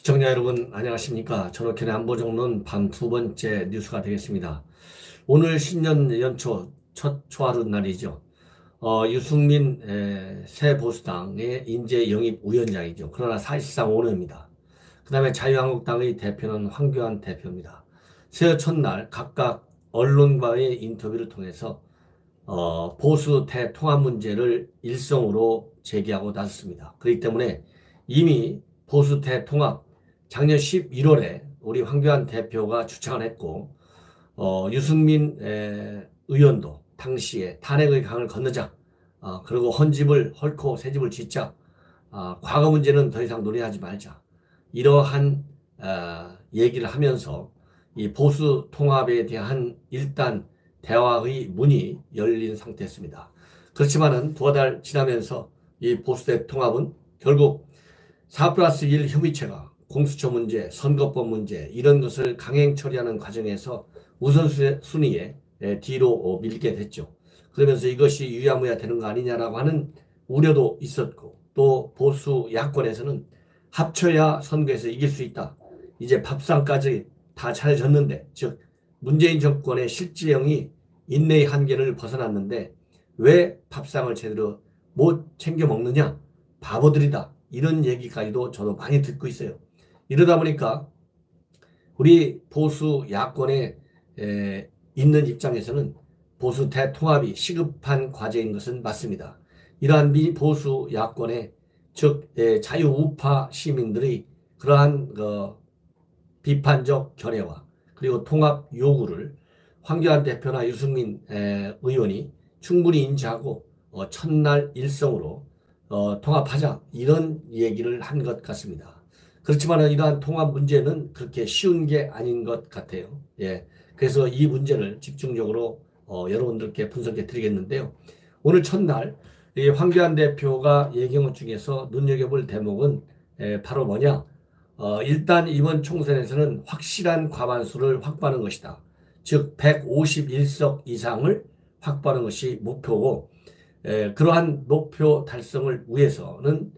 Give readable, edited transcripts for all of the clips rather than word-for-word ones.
시청자 여러분 안녕하십니까. 전호현의 안보정론 밤 두 번째 뉴스가 되겠습니다. 오늘 신년 연초 첫 초하루 날이죠. 유승민 새 보수당의 인재 영입 위원장이죠. 그러나 사실상 오늘입니다. 그 다음에 자유한국당의 대표는 황교안 대표입니다. 새해 첫날 각각 언론과의 인터뷰를 통해서 보수 대통합 문제를 일성으로 제기하고 나섰습니다. 그렇기 때문에 이미 보수 대통합 작년 11월에 우리 황교안 대표가 주창을 했고 유승민 의원도 당시에 탄핵의 강을 건너자 그리고 헌집을 헐고 새집을 짓자 과거 문제는 더 이상 논의하지 말자 이러한 얘기를 하면서 이 보수 통합에 대한 일단 대화의 문이 열린 상태였습니다. 그렇지만은 두어 달 지나면서 이 보수대 통합은 결국 4+1 협의체가 공수처 문제, 선거법 문제 이런 것을 강행 처리하는 과정에서 우선순위에 뒤로 밀게 됐죠. 그러면서 이것이 유야무야 되는 거 아니냐라고 하는 우려도 있었고 또 보수 야권에서는 합쳐야 선거에서 이길 수 있다. 이제 밥상까지 다 차려졌는데 즉 문재인 정권의 실질형이 인내의 한계를 벗어났는데 왜 밥상을 제대로 못 챙겨 먹느냐? 바보들이다. 이런 얘기까지도 저도 많이 듣고 있어요. 이러다 보니까 우리 보수 야권에 있는 입장에서는 보수 대통합이 시급한 과제인 것은 맞습니다. 이러한 보수 야권의 즉 자유우파 시민들의 그러한 비판적 견해와 그리고 통합 요구를 황교안 대표나 유승민 의원이 충분히 인지하고 첫날 일성으로 통합하자 이런 얘기를 한 것 같습니다. 그렇지만 이러한 통합 문제는 그렇게 쉬운 게 아닌 것 같아요. 예, 그래서 이 문제를 집중적으로 여러분들께 분석해 드리겠는데요. 오늘 첫날 이 황교안 대표가 얘기한 것 중에서 눈여겨볼 대목은 바로 뭐냐? 일단 이번 총선에서는 확실한 과반수를 확보하는 것이다. 즉 151석 이상을 확보하는 것이 목표고 그러한 목표 달성을 위해서는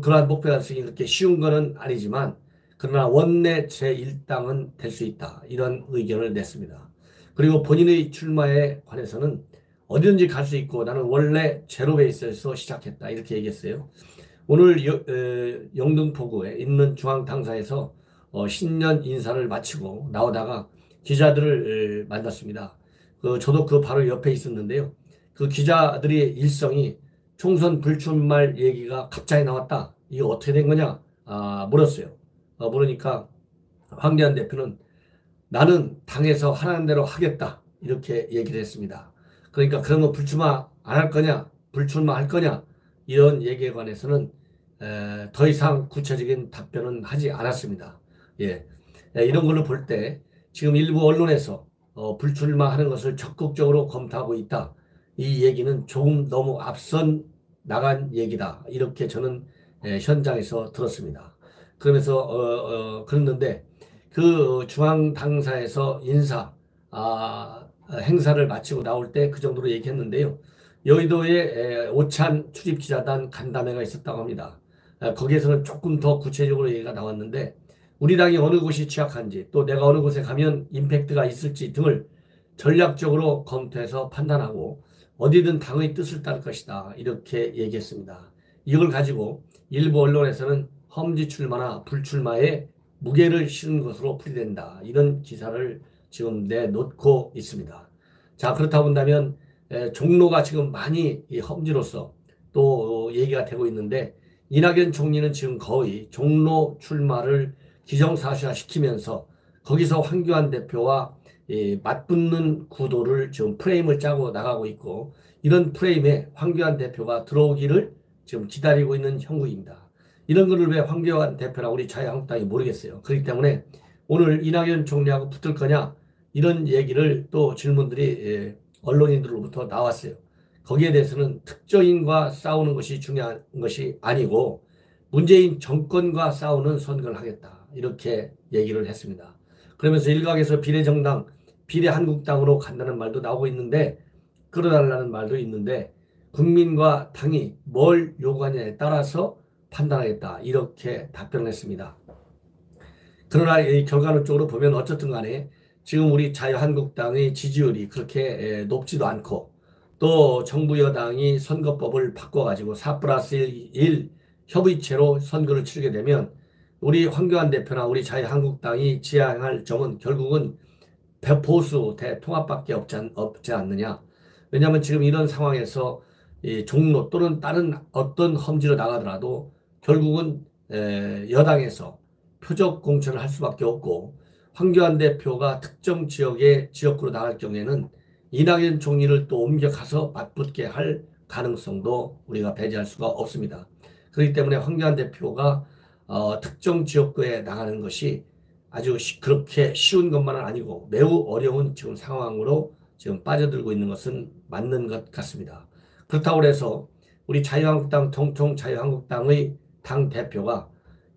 그러한 목표 달성이 그렇게 쉬운 것은 아니지만 그러나 원내 제1당은 될 수 있다. 이런 의견을 냈습니다. 그리고 본인의 출마에 관해서는 어디든지 갈 수 있고 나는 원래 제로 베이스에서 시작했다. 이렇게 얘기했어요. 오늘 영등포구에 있는 중앙당사에서 신년 인사를 마치고 나오다가 기자들을 만났습니다. 저도 그 바로 옆에 있었는데요. 그 기자들의 일성이 총선 불출마 얘기가 갑자기 나왔다. 이거 어떻게 된 거냐? 물었어요. 물으니까 황교안 대표는 나는 당에서 하라는 대로 하겠다. 이렇게 얘기를 했습니다. 그러니까 그런 거 불출마 안 할 거냐? 불출마 할 거냐? 이런 얘기에 관해서는 더 이상 구체적인 답변은 하지 않았습니다. 예, 이런 걸로 볼 때 지금 일부 언론에서 불출마하는 것을 적극적으로 검토하고 있다. 이 얘기는 조금 너무 앞선 나간 얘기다. 이렇게 저는 현장에서 들었습니다. 그러면서 그랬는데 그 중앙당사에서 인사 행사를 마치고 나올 때 그 정도로 얘기했는데요. 여의도에 오찬 출입기자단 간담회가 있었다고 합니다. 거기에서는 조금 더 구체적으로 얘기가 나왔는데 우리 당이 어느 곳이 취약한지 또 내가 어느 곳에 가면 임팩트가 있을지 등을 전략적으로 검토해서 판단하고 어디든 당의 뜻을 따를 것이다. 이렇게 얘기했습니다. 이걸 가지고 일부 언론에서는 험지 출마나 불출마에 무게를 실은 것으로 풀이된다. 이런 기사를 지금 내놓고 있습니다. 자, 그렇다 본다면 종로가 지금 많이 험지로서 또 얘기가 되고 있는데 이낙연 총리는 지금 거의 종로 출마를 기정사실화 시키면서 거기서 황교안 대표와 맞붙는 구도를 지금 프레임을 짜고 나가고 있고 이런 프레임에 황교안 대표가 들어오기를 지금 기다리고 있는 형국입니다. 이런 거를 왜 황교안 대표나 우리 자유한국당이 모르겠어요. 그렇기 때문에 오늘 이낙연 총리하고 붙을 거냐 이런 얘기를 또 질문들이 언론인들로부터 나왔어요. 거기에 대해서는 특정인과 싸우는 것이 중요한 것이 아니고 문재인 정권과 싸우는 선거를 하겠다. 이렇게 얘기를 했습니다. 그러면서 일각에서 비례정당, 비례한국당으로 간다는 말도 나오고 있는데 끌어달라는 말도 있는데 국민과 당이 뭘 요구하냐에 따라서 판단하겠다. 이렇게 답변을 했습니다. 그러나 이 결과론적으로 보면 어쨌든 간에 지금 우리 자유한국당의 지지율이 그렇게 높지도 않고 또 정부 여당이 선거법을 바꿔가지고 4+1 협의체로 선거를 치르게 되면 우리 황교안 대표나 우리 자유한국당이 지향할 점은 결국은 보수 대통합밖에 없지 않느냐. 왜냐하면 지금 이런 상황에서 이 종로 또는 다른 어떤 험지로 나가더라도 결국은 여당에서 표적 공천을 할 수밖에 없고 황교안 대표가 특정 지역의 지역구로 나갈 경우에는 이낙연 총리를 또 옮겨가서 맞붙게 할 가능성도 우리가 배제할 수가 없습니다. 그렇기 때문에 황교안 대표가 특정 지역구에 나가는 것이 아주 그렇게 쉬운 것만은 아니고 매우 어려운 지금 상황으로 지금 빠져들고 있는 것은 맞는 것 같습니다. 그렇다고 해서 우리 자유한국당 통통 자유한국당의 당 대표가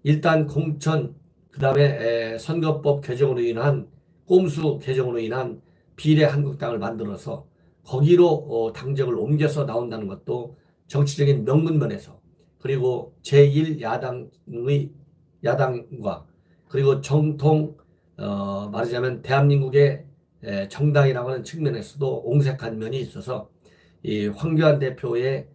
일단 공천 그다음에 선거법 개정으로 인한 꼼수 개정으로 인한 비례 한국당을 만들어서 거기로 당적을 옮겨서 나온다는 것도 정치적인 명분면에서 그리고 제1야당의 야당과 그리고 정통 말하자면 대한민국의 정당이라고 하는 측면에서도 옹색한 면이 있어서 이 황교안 대표의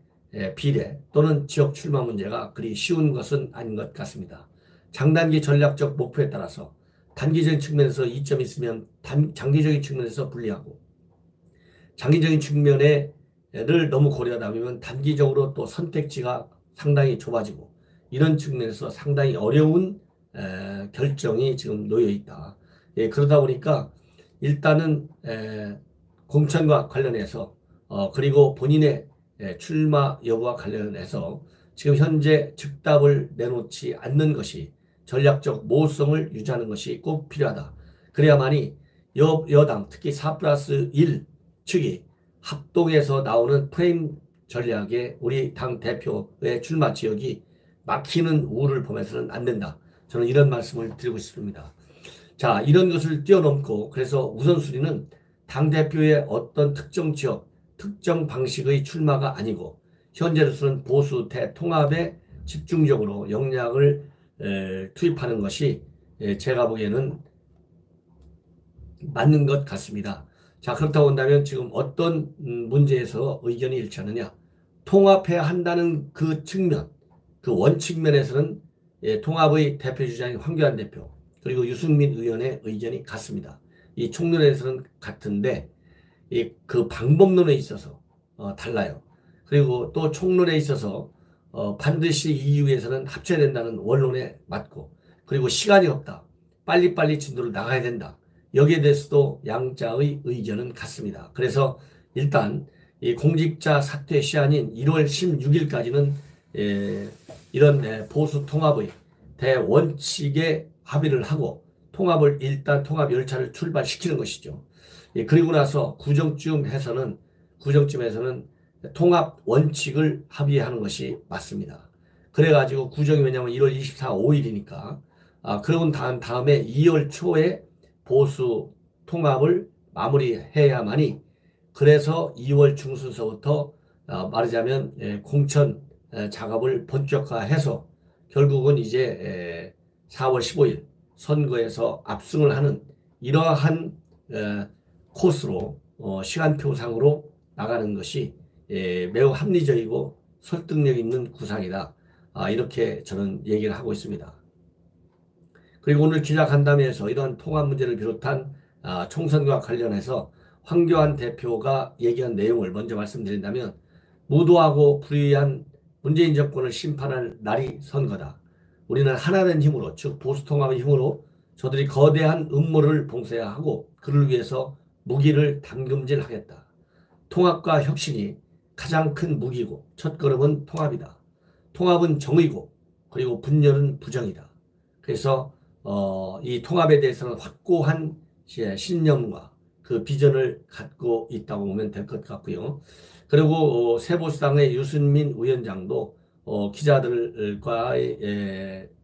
비례 또는 지역 출마 문제가 그리 쉬운 것은 아닌 것 같습니다. 장단기 전략적 목표에 따라서 단기적인 측면에서 이점이 있으면 장기적인 측면에서 불리하고 장기적인 측면을 너무 고려하다 보면 단기적으로 또 선택지가 상당히 좁아지고 이런 측면에서 상당히 어려운 결정이 지금 놓여 있다. 예, 그러다 보니까 일단은 공천과 관련해서 그리고 본인의 출마 여부와 관련해서 지금 현재 즉답을 내놓지 않는 것이 전략적 모호성을 유지하는 것이 꼭 필요하다. 그래야만이 여당 특히 4+1 측이 합동해서 나오는 프레임 전략에 우리 당 대표의 출마 지역이 막히는 우를 보면서는 안 된다. 저는 이런 말씀을 드리고 싶습니다. 자, 이런 것을 뛰어넘고 그래서 우선순위는 당대표의 어떤 특정 지역, 특정 방식의 출마가 아니고 현재로서는 보수 대통합에 집중적으로 역량을 투입하는 것이 제가 보기에는 맞는 것 같습니다. 자, 그렇다고 한다면 지금 어떤 문제에서 의견이 일치하느냐. 통합해야 한다는 그 측면, 그 원칙면에서는 통합의 대표 주장인 황교안 대표 그리고 유승민 의원의 의견이 같습니다. 이 총론에서는 같은데 그 방법론에 있어서 달라요. 그리고 또 총론에 있어서 반드시 이 이유에서는 합쳐야 된다는 원론에 맞고 그리고 시간이 없다. 빨리빨리 진도를 나가야 된다. 여기에 대해서도 양자의 의견은 같습니다. 그래서 일단 이 공직자 사퇴 시한인 1월 16일까지는 이런 보수 통합의 대원칙에 합의를 하고 통합을 일단 통합 열차를 출발시키는 것이죠. 그리고 나서 구정쯤에서는 통합 원칙을 합의하는 것이 맞습니다. 그래가지고 구정이 왜냐하면 1월 24, 5일이니까 그러고 다음에 2월 초에 보수 통합을 마무리해야만이 그래서 2월 중순서부터 말하자면 공천 작업을 본격화해서 결국은 이제 4월 15일 선거에서 압승을 하는 이러한 코스로 시간표상으로 나가는 것이 매우 합리적이고 설득력 있는 구상이다. 이렇게 저는 얘기를 하고 있습니다. 그리고 오늘 기자간담회에서 이러한 통합 문제를 비롯한 총선과 관련해서 황교안 대표가 얘기한 내용을 먼저 말씀드린다면 무도하고 불의한 문재인 정권을 심판할 날이 선거다. 우리는 하나된 힘으로 즉 보수통합의 힘으로 저들이 거대한 음모를 봉쇄해야 하고 그를 위해서 무기를 담금질하겠다. 통합과 혁신이 가장 큰 무기고 첫걸음은 통합이다. 통합은 정의고 그리고 분열은 부정이다. 그래서 이 통합에 대해서는 확고한 신념과 그 비전을 갖고 있다고 보면 될 것 같고요. 그리고 새보수당의 유승민 위원장도 기자들과의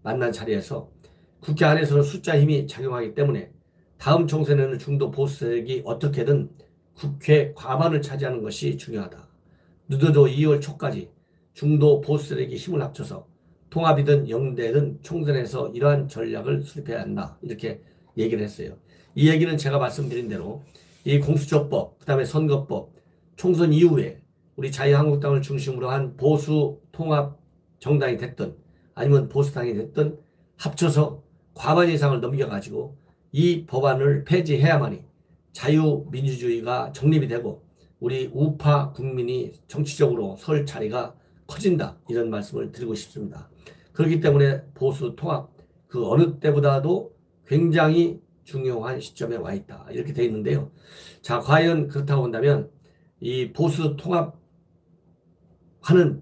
만난 자리에서 국회 안에서는 숫자 힘이 작용하기 때문에 다음 총선에는 중도 보수 세력이 어떻게든 국회 과반을 차지하는 것이 중요하다. 늦어도 2월 초까지 중도 보수 세력이 힘을 합쳐서 통합이든 영대든 총선에서 이러한 전략을 수립해야 한다. 이렇게 얘기를 했어요. 이 얘기는 제가 말씀드린 대로 이 공수처법, 그다음에 선거법, 총선 이후에 우리 자유한국당을 중심으로 한 보수 통합 정당이 됐든 아니면 보수당이 됐든 합쳐서 과반 이상을 넘겨가지고 이 법안을 폐지해야만이 자유민주주의가 정립이 되고 우리 우파 국민이 정치적으로 설 자리가 커진다. 이런 말씀을 드리고 싶습니다. 그렇기 때문에 보수 통합 그 어느 때보다도 굉장히 중요한 시점에 와 있다. 이렇게 되어 있는데요. 자, 과연 그렇다고 본다면 이 보수 통합하는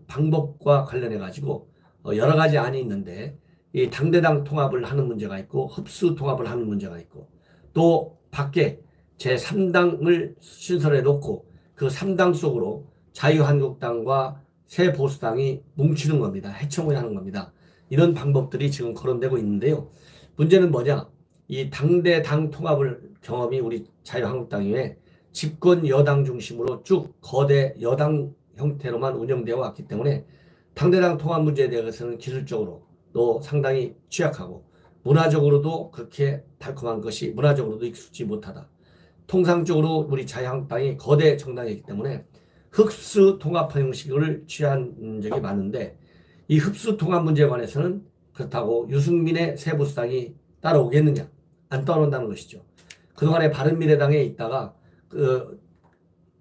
방법과 관련해 가지고 여러 가지 안이 있는데 이 당대당 통합을 하는 문제가 있고 흡수 통합을 하는 문제가 있고 또 밖에 제3당을 신설해 놓고 그 3당 속으로 자유한국당과 새보수당이 뭉치는 겁니다. 해청을 하는 겁니다. 이런 방법들이 지금 거론되고 있는데요. 문제는 뭐냐? 이 당대당 통합을 경험이 우리 자유한국당 이외에 집권 여당 중심으로 쭉 거대 여당 형태로만 운영되어 왔기 때문에 당대당 통합 문제에 대해서는 기술적으로 또 상당히 취약하고 문화적으로도 그렇게 달콤한 것이 문화적으로도 익숙지 못하다. 통상적으로 우리 자유한국당이 거대 정당이기 때문에 흡수 통합 형식을 취한 적이 많은데 이 흡수 통합 문제에 관해서는 그렇다고 유승민의 새보수당이 따라오겠느냐? 안 따라온다는 것이죠. 그동안에 바른미래당에 있다가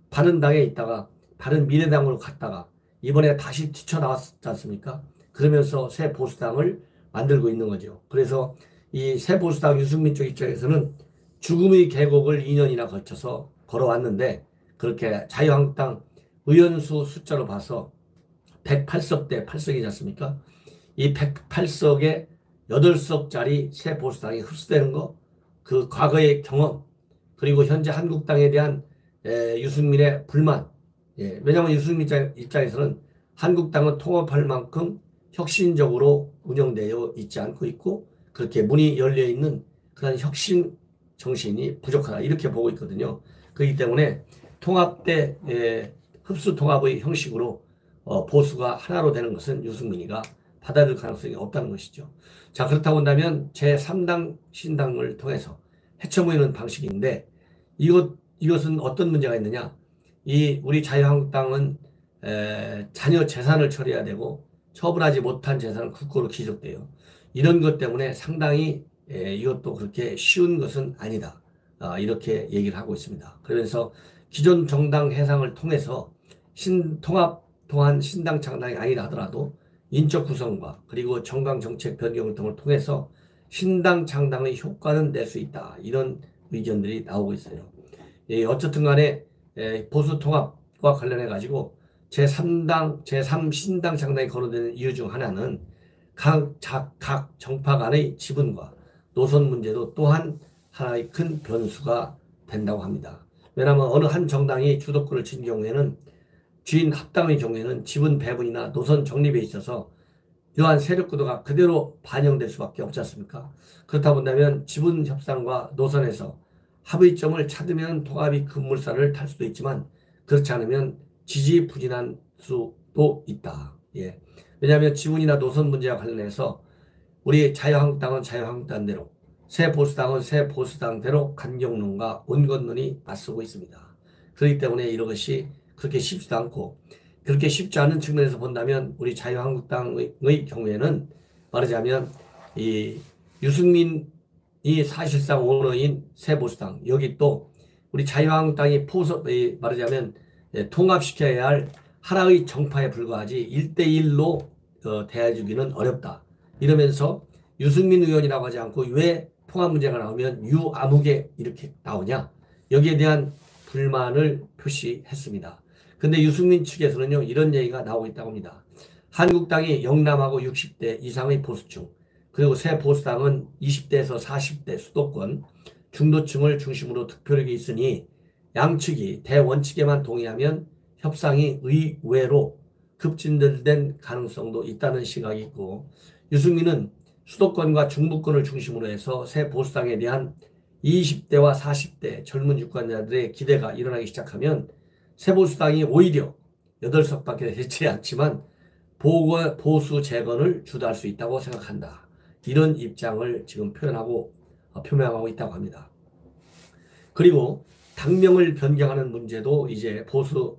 바른당에 있다가 바른미래당으로 갔다가 이번에 다시 뛰쳐나왔지 않습니까? 그러면서 새보수당을 만들고 있는 거죠. 그래서 이 새보수당 유승민 쪽 입장에서는 죽음의 계곡을 2년이나 걸쳐서 걸어왔는데 그렇게 자유한국당 의원수 숫자로 봐서 108석 대 8석이지 않습니까? 이 108석에 8석짜리 새보수당이 흡수되는 거, 그 과거의 경험, 그리고 현재 한국당에 대한 유승민의 불만. 왜냐하면 유승민 입장에서는 한국당은 통합할 만큼 혁신적으로 운영되어 있지 않고 있고 그렇게 문이 열려있는 그런 혁신 정신이 부족하다. 이렇게 보고 있거든요. 그렇기 때문에 통합 때 흡수 통합의 형식으로 보수가 하나로 되는 것은 유승민이가 받아들일 가능성이 없다는 것이죠. 자, 그렇다고 한다면 제3당 신당을 통해서 헤쳐모이는 방식인데 이것은 어떤 문제가 있느냐? 이 우리 자유한국당은 자녀 재산을 처리해야 되고 처분하지 못한 재산은 국고로 기록돼요. 이런 것 때문에 상당히 이것도 그렇게 쉬운 것은 아니다. 이렇게 얘기를 하고 있습니다. 그러면서 기존 정당 해상을 통해서 통합 또한 신당 창당이 아니라 하더라도 인적 구성과 그리고 정강 정책 변경을 등을 통해서 신당 창당의 효과는 낼 수 있다. 이런 의견들이 나오고 있어요. 어쨌든 간에 보수 통합과 관련해 가지고 제3당, 제3신당 창당이 거론되는 이유 중 하나는 각 정파 간의 지분과 노선 문제도 또한 하나의 큰 변수가 된다고 합니다. 왜냐하면 어느 한 정당이 주도권을 쥔 경우에는 주인 합당의 경우에는 지분 배분이나 노선 정립에 있어서 이러한 세력 구도가 그대로 반영될 수밖에 없지 않습니까? 그렇다 본다면 지분 협상과 노선에서 합의점을 찾으면 통합이 급물살을 탈 수도 있지만 그렇지 않으면 지지부진한 수도 있다. 왜냐하면 지분이나 노선 문제와 관련해서 우리 자유한국당은 자유한국당대로 새보수당은 새보수당대로 간경론과 온건론이 맞서고 있습니다. 그렇기 때문에 이런 것이 그렇게 쉽지도 않고 그렇게 쉽지 않은 측면에서 본다면 우리 자유한국당의 경우에는 말하자면 이 유승민이 사실상 오너인 새보수당 여기 또 우리 자유한국당이 말하자면 통합시켜야 할 하나의 정파에 불과하지 1대1로 대해주기는 어렵다. 이러면서 유승민 의원이라고 하지 않고 왜 통합 문제가 나오면 유아무개 이렇게 나오냐 여기에 대한 불만을 표시했습니다. 근데 유승민 측에서는요 이런 얘기가 나오고 있다고 합니다. 한국당이 영남하고 60대 이상의 보수층 그리고 새보수당은 20대에서 40대 수도권 중도층을 중심으로 득표력이 있으니 양측이 대원칙에만 동의하면 협상이 의외로 급진del된 가능성도 있다는 시각이 있고 유승민은 수도권과 중부권을 중심으로 해서 새보수당에 대한 20대와 40대 젊은 유권자들의 기대가 일어나기 시작하면 새보수당이 오히려 8석밖에 되지 않지만 보수 재건을 주도할 수 있다고 생각한다. 이런 입장을 지금 표명하고 있다고 합니다. 그리고 당명을 변경하는 문제도 이제 보수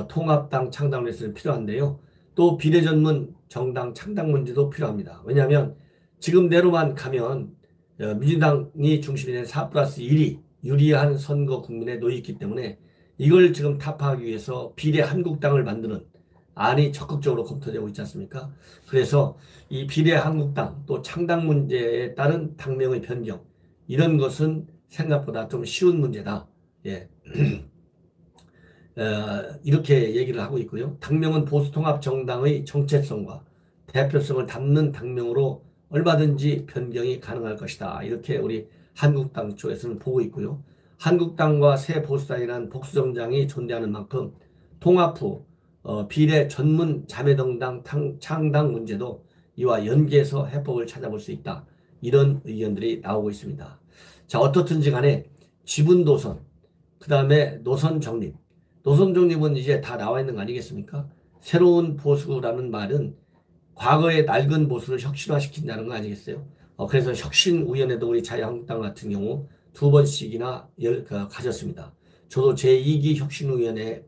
통합당 창당을 위해서는 필요한데요. 또 비례전문 정당 창당 문제도 필요합니다. 왜냐하면 지금대로만 가면 민주당이 중심이 된 4+1이 유리한 선거 국민에 놓여 있기 때문에 이걸 지금 타파하기 위해서 비례 한국당을 만드는 안이 적극적으로 검토되고 있지 않습니까? 그래서 이 비례 한국당 또 창당 문제에 따른 당명의 변경 이런 것은 생각보다 좀 쉬운 문제다. 예. 이렇게 얘기를 하고 있고요. 당명은 보수통합정당의 정체성과 대표성을 담는 당명으로 얼마든지 변경이 가능할 것이다. 이렇게 우리 한국당 쪽에서는 보고 있고요. 한국당과 새 보수당이라는 복수정당이 존재하는 만큼 통합 후 비례 전문 자매정당 창당 문제도 이와 연계해서 해법을 찾아볼 수 있다. 이런 의견들이 나오고 있습니다. 자, 어떻든지 간에 지분 노선, 그 다음에 노선 정립. 노선 정립은 이제 다 나와 있는 거 아니겠습니까? 새로운 보수라는 말은 과거의 낡은 보수를 혁신화시킨다는 거 아니겠어요? 그래서 혁신위원회도 우리 자유한국당 같은 경우 2번씩이나 가졌습니다. 저도 제2기 혁신위원회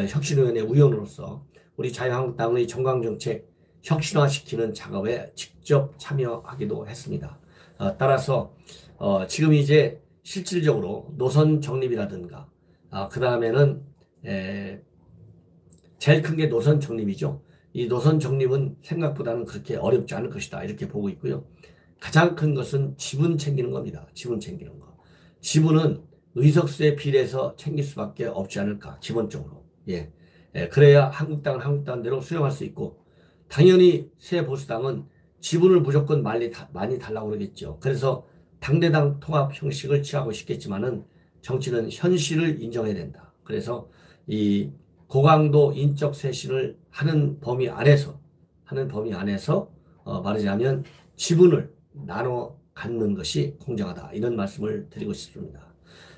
혁신위원회 위원으로서 우리 자유한국당의 정강정책 혁신화시키는 작업에 직접 참여하기도 했습니다. 따라서 지금 이제 실질적으로 노선 정립이라든가 그 다음에는 제일 큰 게 노선 정립이죠. 이 노선 정립은 생각보다는 그렇게 어렵지 않을 것이다. 이렇게 보고 있고요. 가장 큰 것은 지분 챙기는 겁니다. 지분 챙기는 거. 지분은 의석수에 비례해서 챙길 수밖에 없지 않을까. 기본적으로. 예. 그래야 한국당은 한국당대로 수용할 수 있고 당연히 새 보수당은 지분을 무조건 많이 달라고 그러겠죠. 그래서 당대당 통합 형식을 취하고 싶겠지만은 정치는 현실을 인정해야 된다. 그래서 이 고강도 인적 쇄신을 하는 범위 안에서 말하자면 지분을 나눠 갖는 것이 공정하다. 이런 말씀을 드리고 싶습니다.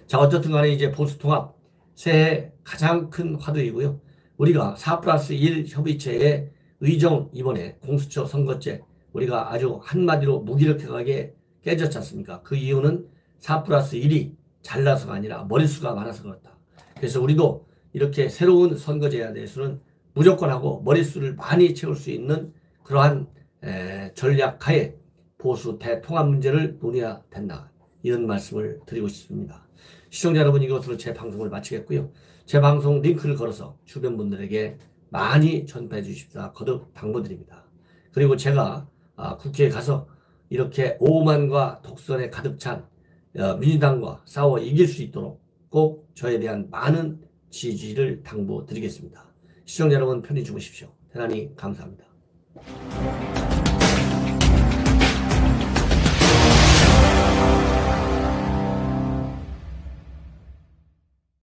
자, 어쨌든 간에 이제 보수 통합 새해 가장 큰 화두이고요. 우리가 4+1 협의체의 의정 이번에 공수처 선거제 우리가 아주 한마디로 무기력하게 깨졌지 않습니까? 그 이유는 4+1이 잘나서가 아니라 머릿수가 많아서 그렇다. 그래서 우리도 이렇게 새로운 선거제에 대해서는 무조건 하고 머릿수를 많이 채울 수 있는 그러한 전략하에 보수 대통합 문제를 논의해야 된다. 이런 말씀을 드리고 싶습니다. 시청자 여러분, 이것으로 제 방송을 마치겠고요. 제 방송 링크를 걸어서 주변 분들에게 많이 전파해 주십사 거듭 당부드립니다. 그리고 제가 국회에 가서 이렇게 오만과 독선에 가득 찬 민주당과 싸워 이길 수 있도록 꼭 저에 대한 많은 지지를 당부드리겠습니다. 시청자 여러분, 편히 주무십시오. 대단히 감사합니다.